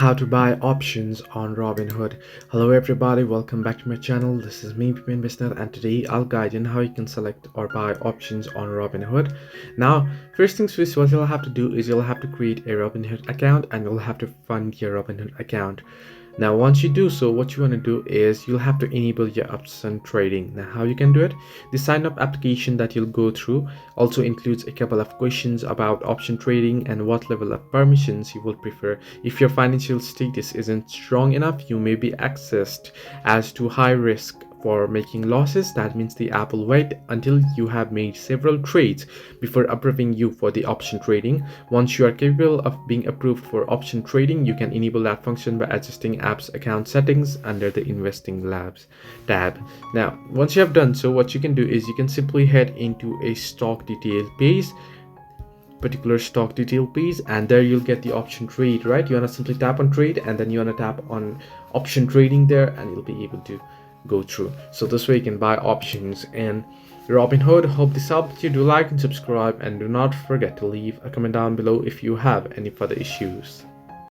how to buy options on Robinhood. Hello everybody, welcome back to my channel. This is me, Pippin Business, and today I'll guide you on how you can select or buy options on Robinhood. Now, first things first, what you'll have to do is you'll have to create a Robinhood account and you'll have to fund your Robinhood account. Now, once you do so, what you want to do is you'll have to enable your option trading. Now, how you can do it? The sign up application that you'll go through also includes a couple of questions about option trading and what level of permissions you will prefer. If your financial status isn't strong enough, you may be accessed as to high risk for making losses. That means the app will wait until you have made several trades before approving you for the option trading. Once you are capable of being approved for option trading, you can enable that function by adjusting app's account settings under the Investing Labs tab. Now, once you have done so, what you can do is you can simply head into a stock detail page, particular stock detail page, and there you'll get the option trade. Right, you want to simply tap on trade and then you want to tap on option trading there, and you'll be able to go through. So this way you can buy options in Robinhood. Hope this helped you. Do like and subscribe, and do not forget to leave a comment down below if you have any further issues.